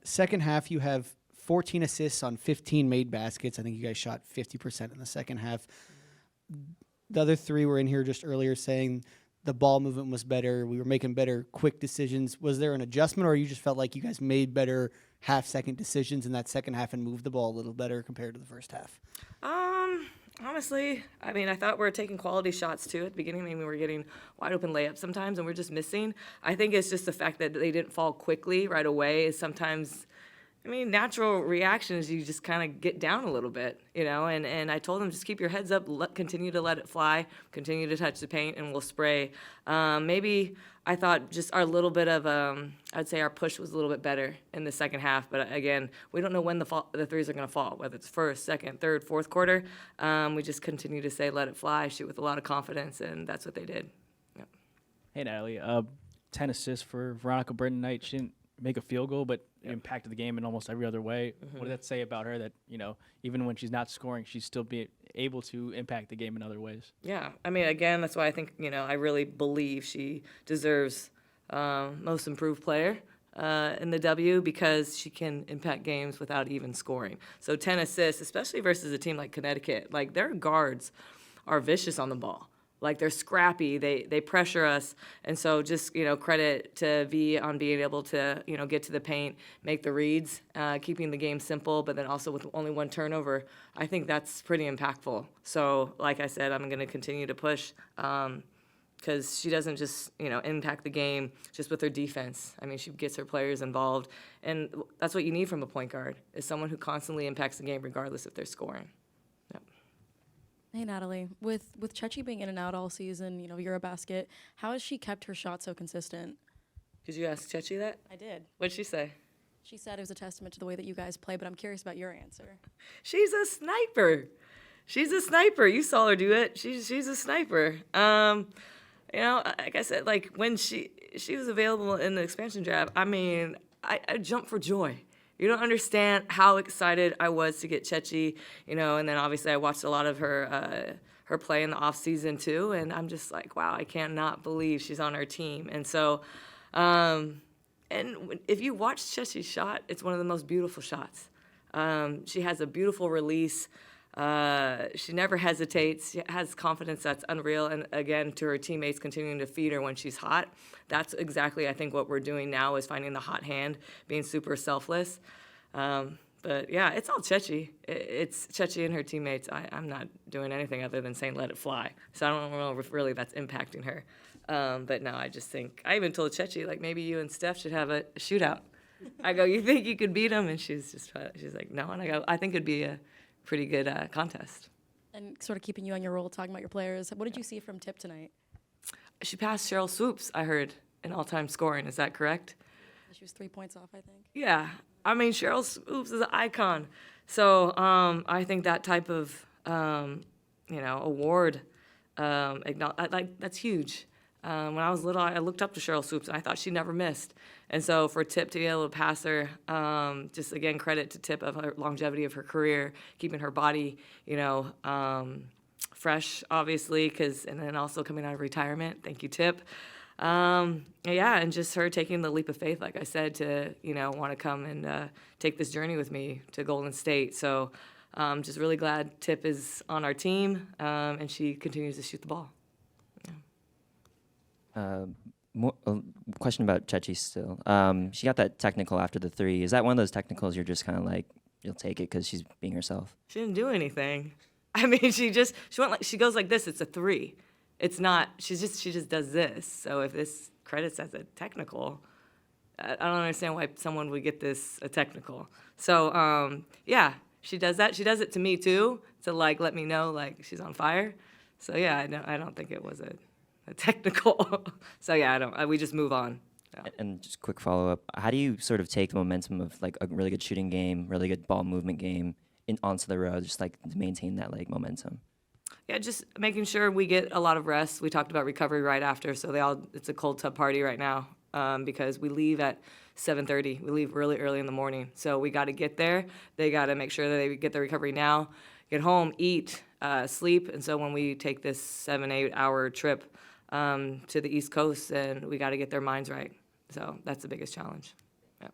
Second half, you have 14 assists on 15 made baskets. I think you guys shot 50% in the second half. The other three were in here just earlier saying the ball movement was better. We were making better quick decisions. Was there an adjustment, or you just felt like you guys made better half-second decisions in that second half and moved the ball a little better compared to the first half? Honestly, I mean, I thought we were taking quality shots too at the beginning. Maybe we were getting wide open layups sometimes and we're just missing. I think it's just the fact that they didn't fall quickly right away is sometimes, I mean, natural reaction is you just kind of get down a little bit, you know, and I told them just keep your heads up, continue to let it fly, continue to touch the paint, and we'll spray. Maybe I thought just our little bit of, I'd say our push was a little bit better in the second half, but again, we don't know when the threes are going to fall, whether it's first, second, third, fourth quarter. We just continue to say let it fly, shoot with a lot of confidence, and that's what they did. Yep. Hey, Natalie, 10 assists for Veronica Britton tonight. She didn't make a field goal, but impacted the game in almost every other way. What did that say about her that, you know, even when she's not scoring, she's still able to impact the game in other ways? Yeah, I mean, again, that's why I think, you know, I really believe she deserves most improved player in the W because she can impact games without even scoring. So 10 assists, especially versus a team like Connecticut, like their guards are vicious on the ball. Like they're scrappy, they pressure us, and so just, you know, credit to V on being able to, you know, get to the paint, make the reads, keeping the game simple, but then also with only one turnover. I think that's pretty impactful. So like I said, I'm going to continue to push because she doesn't just, you know, impact the game just with her defense. I mean, she gets her players involved, and that's what you need from a point guard is someone who constantly impacts the game regardless if they're scoring. Yep. Hey, Natalie, with Chechi being in and out all season, you know, Eurobasket, how has she kept her shot so consistent? Did you ask Chechi that? I did. What'd she say? She said it was a testament to the way that you guys play, but I'm curious about your answer. She's a sniper. She's a sniper. You saw her do it. She's a sniper. You know, like I said, like when she was available in the expansion draft, I mean, I jumped for joy. You don't understand how excited I was to get Chechi, you know, and then obviously I watched a lot of her play in the off season too, and I'm just like, wow, I cannot believe she's on our team. And so, and if you watch Chechi's shot, it's one of the most beautiful shots. She has a beautiful release. She never hesitates. She has confidence that's unreal. And again, to her teammates continuing to feed her when she's hot. That's exactly, I think, what we're doing now is finding the hot hand, being super selfless. But yeah, it's all Chechi. It's Chechi and her teammates. I'm not doing anything other than saying let it fly. So I don't know if really that's impacting her. But no, I just think, I even told Chechi, like, maybe you and Steph should have a shootout. I go, you think you could beat them? And she's like, no. And I go, I think it'd be a pretty good contest. And sort of keeping you on your role, talking about your players, what did you see from Tip tonight? She passed Cheryl Swoops, I heard, in all-time scoring. Is that correct? She was 3 points off, I think. Yeah. I mean, Cheryl Swoops is an icon. So I think that type of, you know, award, that's huge. When I was little, I looked up to Cheryl Swoops, and I thought she never missed. And so for Tip to be able to pass her, just, again, credit to Tip of her longevity of her career, keeping her body, you know, fresh, obviously, and then also coming out of retirement. Thank you, Tip. Yeah, and just her taking the leap of faith, like I said, to, you know, want to come and take this journey with me to Golden State. So just really glad Tip is on our team, and she continues to shoot the ball. Question about Chechi still. She got that technical after the three. Is that one of those technicals you're just kind of like, you'll take it because she's being herself? She didn't do anything. I mean, she goes like this. It's a three. It's not. She just does this. So if this credits as a technical, I don't understand why someone would get this a technical. So yeah, she does that. She does it to me too, to like let me know like she's on fire. So yeah, I don't think it was a technical. So yeah, we just move on. Yeah. And just quick follow-up, how do you sort of take the momentum of like a really good shooting game, really good ball movement game onto the road, just like to maintain that like momentum? Yeah, just making sure we get a lot of rest. We talked about recovery right after, so it's a cold tub party right now because we leave at 7:30. We leave really early in the morning, so we got to get there. They got to make sure that they get their recovery now, get home, eat, sleep, and so when we take this 7-8 hour trip to the East Coast, and we got to get their minds right. So that's the biggest challenge. Yeah.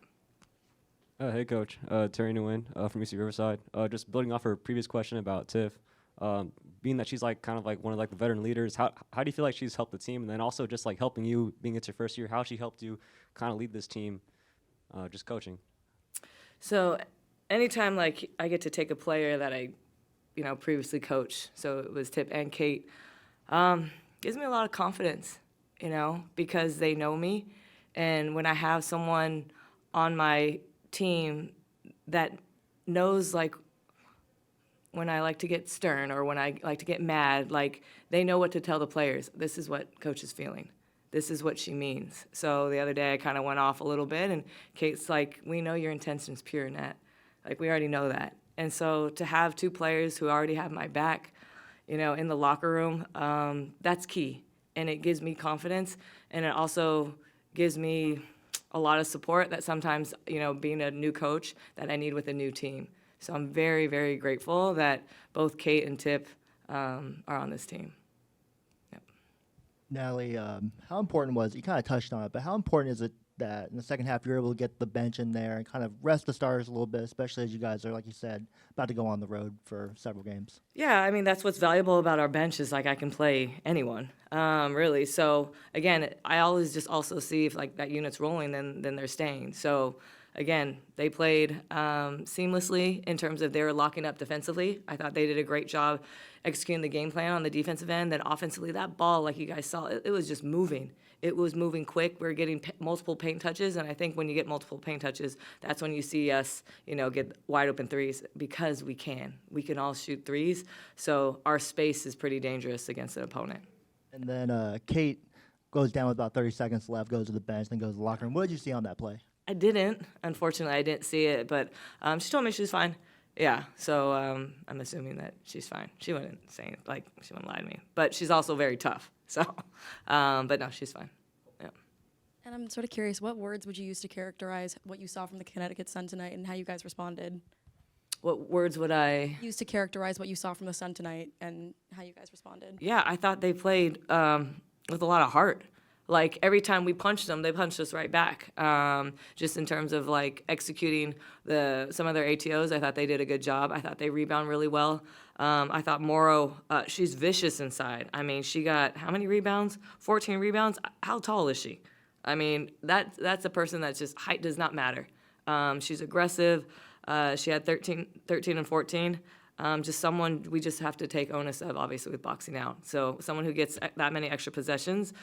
Hey, Coach. Terry Nguyen from UC Riverside. Just building off her previous question about Tiff, being that she's like kind of like one of like the veteran leaders, how do you feel like she's helped the team? And then also just like helping you, being it's your first year, how she helped you kind of lead this team, just coaching? So anytime like I get to take a player that I, previously coached, so it was Tip and Kate, gives me a lot of confidence, because they know me. And when I have someone on my team that knows like when I like to get stern or when I like to get mad, like they know what to tell the players. This is what coach is feeling. This is what she means. So the other day I kind of went off a little bit and Kate's like, we know your intention's pure, Nat. Like we already know that. And so to have two players who already have my back, in the locker room, that's key. And it gives me confidence. And it also gives me a lot of support that sometimes, being a new coach, that I need with a new team. So I'm very, very grateful that both Kate and Tip are on this team. Yep. Natalie, how important was, you kind of touched on it, but how important is it that in the second half you're able to get the bench in there and kind of rest the starters a little bit, especially as you guys are, like you said, about to go on the road for several games? Yeah, I mean, that's what's valuable about our bench is, like, I can play anyone, really. So, again, I always just also see if, like, that unit's rolling, then they're staying. So, again, they played seamlessly in terms of they were locking up defensively. I thought they did a great job executing the game plan on the defensive end. Then offensively, that ball, like you guys saw, it was just moving. It was moving quick. We were getting multiple paint touches, and I think when you get multiple paint touches, that's when you see us, get wide open threes because we can. We can all shoot threes, so our space is pretty dangerous against an opponent. And then Kate goes down with about 30 seconds left, goes to the bench, then goes to the locker room. What did you see on that play? I didn't. Unfortunately, I didn't see it, but she told me she was fine. Yeah, so I'm assuming that she's fine. She wouldn't say it, like, she wouldn't lie to me. But she's also very tough, so, but no, she's fine. Yeah. And I'm sort of curious, what words would you use to characterize what you saw from the Connecticut Sun tonight and how you guys responded? What words would I Use to characterize what you saw from the Sun tonight and how you guys responded? Yeah, I thought they played with a lot of heart. Like, every time we punched them, they punched us right back. Just in terms of, like, executing some of their ATOs, I thought they did a good job. I thought they rebound really well. I thought Morrow, she's vicious inside. I mean, she got how many rebounds? 14 rebounds? How tall is she? I mean, that's a person that's just, height does not matter. She's aggressive. She had 13 and 14. Just someone we just have to take onus of, obviously, with boxing out. So someone who gets that many extra possessions,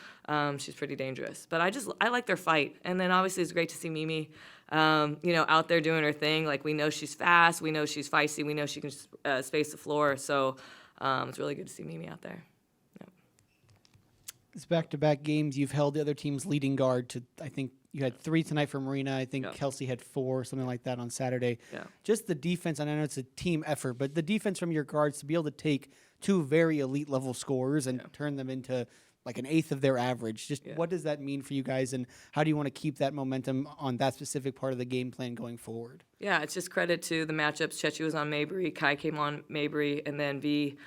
she's pretty dangerous. But I like their fight. And then obviously it's great to see Mimi, out there doing her thing. Like, we know she's fast, we know she's feisty, we know she can space the floor. So it's really good to see Mimi out there. Yeah. It's back-to-back games. You've held the other team's leading guard to, I think, you had 3 tonight for Marina. I think Kelsey had 4, something like that on Saturday. Yeah. Just the defense, and I know it's a team effort, but the defense from your guards to be able to take 2 very elite level scorers and turn them into like an eighth of their average. Just what does that mean for you guys, and how do you want to keep that momentum on that specific part of the game plan going forward? Yeah, it's just credit to the matchups. Chechi was on Mabry, Kai came on Mabry, and then V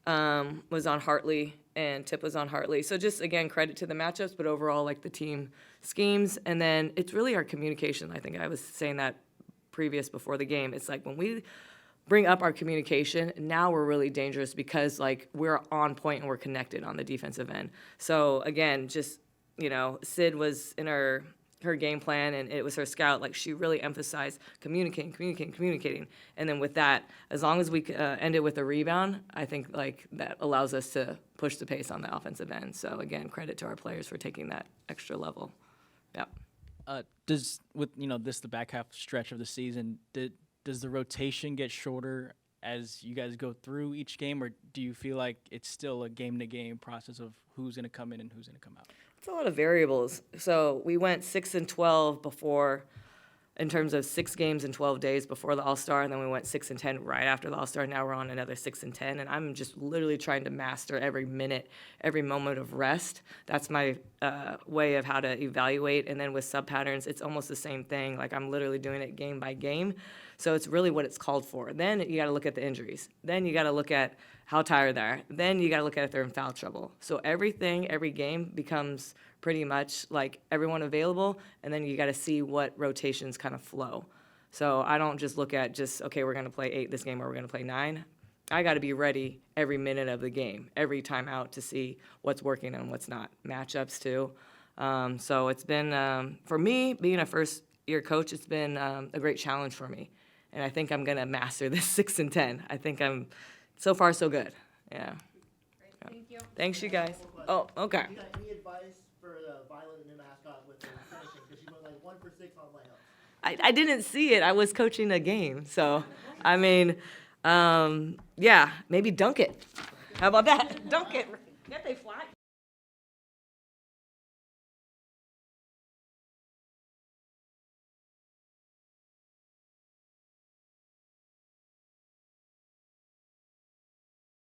was on Hartley, and Tip was on Hartley. So just, again, credit to the matchups, but overall, like, the team schemes. And then it's really our communication. I think I was saying that before the game. It's like when we bring up our communication, now we're really dangerous because, like, we're on point and we're connected on the defensive end. So, again, just, Sid was in her game plan, and it was her scout. Like, she really emphasized communicating. And then with that, as long as we end it with a rebound, I think, like, that allows us to push the pace on the offensive end. So, again, credit to our players for taking that extra level. Yeah. Does the back half stretch of the season, does the rotation get shorter as you guys go through each game, or do you feel like it's still a game-to-game process of who's going to come in and who's going to come out? It's a lot of variables. So we went 6-12 before, in terms of 6 games in 12 days before the All-Star, and then we went 6-10 right after the All-Star. Now we're on another 6-10, and I'm just literally trying to master every minute, every moment of rest. That's my way of how to evaluate. And then with sub-patterns, it's almost the same thing. Like, I'm literally doing it game by game. So it's really what it's called for. Then you got to look at the injuries. Then you got to look at how tired they are. Then you got to look at if they're in foul trouble. So every game becomes pretty much like everyone available, and then you got to see what rotations kind of flow. So I don't just look at okay, we're going to play 8 this game or we're going to play 9. I got to be ready every minute of the game, every time out to see what's working and what's not. Matchups too. So it's been, for me, being a first-year coach, it's been a great challenge for me. And I think I'm going to master this 6 and 10. I think so far so good. Yeah. Thank you. Thanks, you guys. Oh, okay. You got any advice for Violet, the new mascot, with finishing? Because she went like 1 for 6 on layups. I didn't see it. I was coaching a game. So, I mean, yeah, maybe dunk it. How about that? Dunk it. Can't they fly?